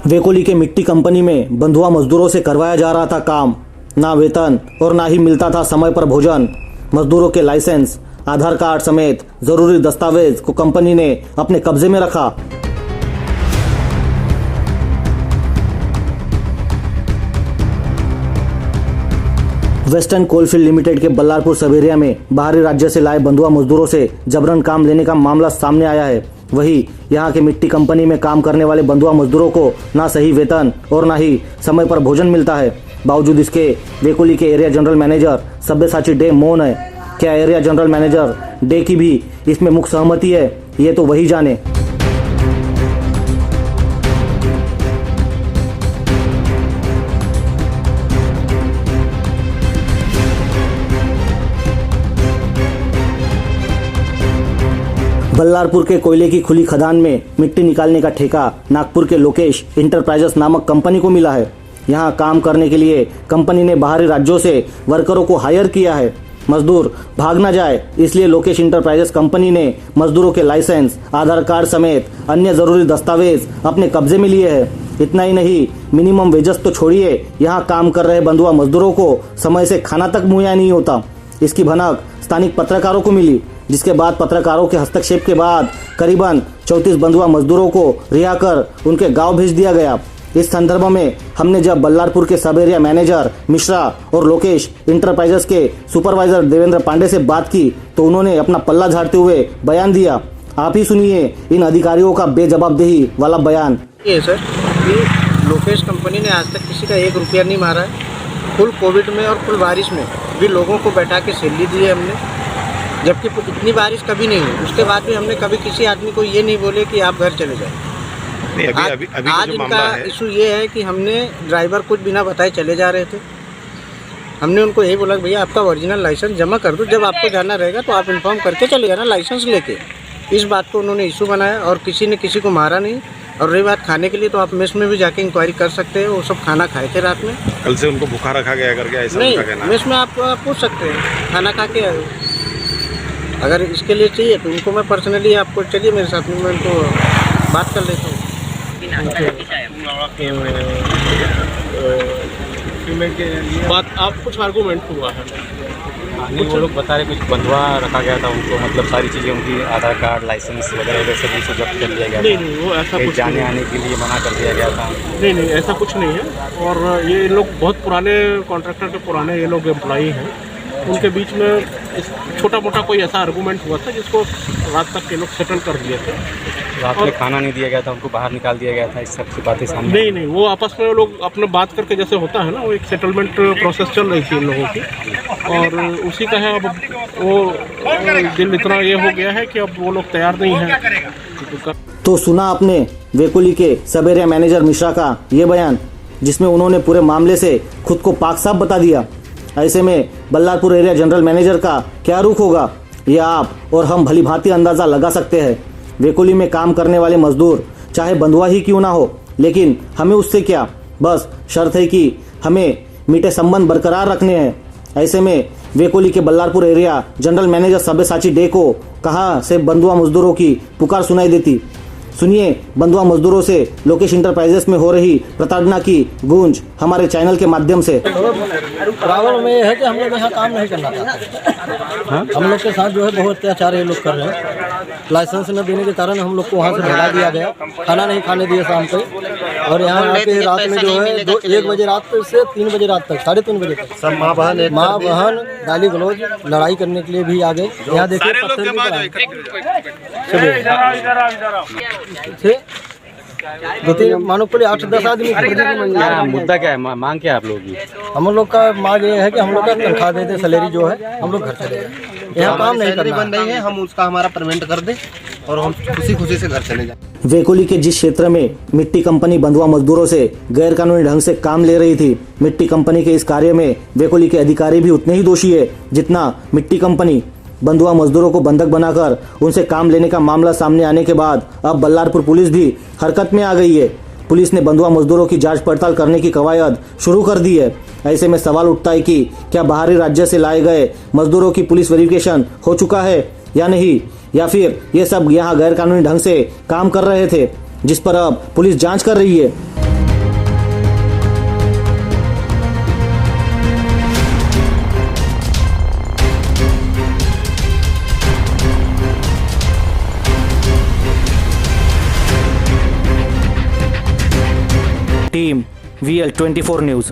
वेकोली के मिट्टी कंपनी में बंधुआ मजदूरों से करवाया जा रहा था काम। ना वेतन और ना ही मिलता था समय पर भोजन। मजदूरों के लाइसेंस, आधार कार्ड समेत जरूरी दस्तावेज को कंपनी ने अपने कब्जे में रखा। वेस्टर्न कोलफील्ड लिमिटेड के बल्लारपुर सब एरिया में बाहरी राज्य से लाए बंधुआ मजदूरों से जबरन काम लेने का मामला सामने आया है। वहीं यहां के मिट्टी कंपनी में काम करने वाले बंधुआ मजदूरों को ना सही वेतन और ना ही समय पर भोजन मिलता है। बावजूद इसके वेकोली के area general manager Sabyasachi day मौन है। क्या एरिया जनरल मैनेजर डे की भी इसमें मुख्य सहमति है, ये तो वही जाने। बल्लारपुर के कोयले की खुली खदान में मिट्टी निकालने का ठेका नागपुर के लोकेश इंटरप्राइजेस नामक कंपनी को मिला है। यहां काम करने के लिए कंपनी ने बाहरी राज्यों से वर्करों को हायर किया है। मजदूर भाग न जाए इसलिए लोकेश इंटरप्राइजेस कंपनी ने मजदूरों के लाइसेंस, आधार कार्ड समेत अन्य जरूरी दस्तावेज अपने कब्जे में लिए है। इतना ही नहीं, मिनिमम वेजेस तो छोड़िए, यहाँ काम कर रहे बंधुआ मजदूरों को समय से खाना तक मुहैया नहीं होता। इसकी भनक स्थानिक पत्रकारों को मिली, जिसके बाद पत्रकारों के हस्तक्षेप के बाद करीबन 34 बंधुआ मजदूरों को रिहा कर उनके गांव भेज दिया गया। इस संदर्भ में हमने जब बल्लारपुर के सब एरिया मैनेजर मिश्रा और लोकेश इंटरप्राइजेस के सुपरवाइजर देवेंद्र पांडे से बात की तो उन्होंने अपना पल्ला झाड़ते हुए बयान दिया। आप ही सुनिए इन अधिकारियों का बेजवाबदेही वाला बयान। ये सर, ये लोकेश कंपनी ने आज तक किसी का 1 रुपया नहीं मारा है। फुल कोविड में और फुल बारिश में भी लोगों को बैठा के सैलरी दी है हमने, जबकि इतनी बारिश कभी नहीं हुई। उसके बाद भी हमने कभी किसी आदमी को ये नहीं बोले कि आप घर चले जाए। नहीं, अभी आज इनका इशू ये है कि हमने ड्राइवर कुछ बिना बताए चले जा रहे थे। हमने उनको यही बोला कि भैया आपका ओरिजिनल लाइसेंस जमा कर दो, जब आपको जाना रहेगा तो आप इन्फॉर्म करके चले जाना लाइसेंस लेके। इस बात को उन्होंने इशू बनाया और किसी ने किसी को मारा नहीं। और रही बात खाने के लिए, तो आप मेस में भी जाके इंक्वायरी कर सकते हैं। वो सब खाना खाए थे रात में। कल से उनको भूखा रखा गया करके ऐसा नहीं, उनका कहना है। मेस में आप पूछ सकते हैं खाना खा के आए। अगर इसके लिए चाहिए तो उनको मैं पर्सनली, आपको चलिए मेरे साथ में, मैं उनको बात कर लेता हूँ। बात आप कुछ आर्गूमेंट हुआ है? नहीं, वो लोग बता रहे कुछ बंधुआ रखा गया था उनको, मतलब सारी चीज़ें उनकी, आधार कार्ड, लाइसेंस वगैरह सब कुछ जब्त कर लिया गया था। नहीं, वो ऐसा कुछ जाने आने के लिए मना कर दिया गया था। नहीं, ऐसा कुछ नहीं है। और ये लोग बहुत पुराने कॉन्ट्रैक्टर के पुराने ये लोग एम्प्लॉई हैं। उनके बीच में छोटा मोटा कोई ऐसा आर्गूमेंट हुआ था जिसको रात तक ये लोग सेटल कर दिए थे। रात में खाना नहीं दिया गया था, उनको बाहर निकाल दिया गया था। इस सब की बातें सामने नहीं, वो आपस में लोग अपने बात करके, जैसे होता है ना, वो एक सेटलमेंट प्रोसेस चल रही थी इन लोगों की। और उसी का है, अब वो दिल इतना ये हो गया है कि अब वो लोग तैयार नहीं हैं। तो सुना आपने वेकोली के सब एरिया मैनेजर मिश्रा का ये बयान, जिसमें उन्होंने पूरे मामले से खुद को पाक साफ बता दिया। ऐसे में बल्लारपुर एरिया जनरल मैनेजर का क्या रुख होगा, ये आप और हम भली भांति अंदाजा लगा सकते हैं। वेकोली में काम करने वाले मजदूर चाहे बंधुआ ही क्यों ना हो, लेकिन हमें उससे क्या, बस शर्त है कि हमें मीठे संबंध बरकरार रखने हैं। ऐसे में वेकोली के Ballarpur area general manager Sabyasachi day को कहाँ से बंधुआ मजदूरों की पुकार सुनाई देती। सुनिए बंधुआ मजदूरों से लोकेश इंटरप्राइजेस में हो रही प्रताड़ना की गूंज हमारे चैनल के माध्यम से। प्रॉब्लम ये है कि हम लोग यहाँ काम नहीं करना चाहते। हम लोग के साथ जो है बहुत अत्याचार ये लोग कर रहे हैं। लाइसेंस न देने के कारण हम लोग को वहाँ से भगा दिया गया, खाना नहीं खाने दिए शाम पे। और यहाँ आके रात में जो है 1 बजे रात से 3 बजे रात तक, 3:30 बजे तक सब माँ बहन गाली गलौज लड़ाई करने के लिए भी आ गए। यहाँ देखिए पत्थर की 2-3 मानो पुलिस 8-10 आदमी। मुद्दा क्या है, मांग क्या है आप लोगों की? हम लोग का मांग ये है कि हम लोग का तनख्वाह दे दे, सैलरी जो है, हम लोग घर चले जाए। यहाँ काम नहीं करना बन रही है, हम उसका हमारा पेमेंट कर दें और हम खुशी से घर चले जाएं। वेकोली के जिस क्षेत्र में मिट्टी कंपनी बंधुआ मजदूरों से गैर कानूनी ढंग से काम ले रही थी, मिट्टी कंपनी के इस कार्य में वेकोली के अधिकारी भी उतने ही दोषी है जितना मिट्टी कंपनी। बंधुआ मजदूरों को बंधक बनाकर उनसे काम लेने का मामला सामने आने के बाद अब बल्लारपुर पुलिस भी हरकत में आ गई है। पुलिस ने बंधुआ मजदूरों की जांच पड़ताल करने की कवायद शुरू कर दी है। ऐसे में सवाल उठता है कि क्या बाहरी राज्य से लाए गए मजदूरों की पुलिस वेरिफिकेशन हो चुका है या नहीं, या फिर ये सब यहाँ गैर कानूनी ढंग से काम कर रहे थे, जिस पर अब पुलिस जांच कर रही है। Team VL24 news.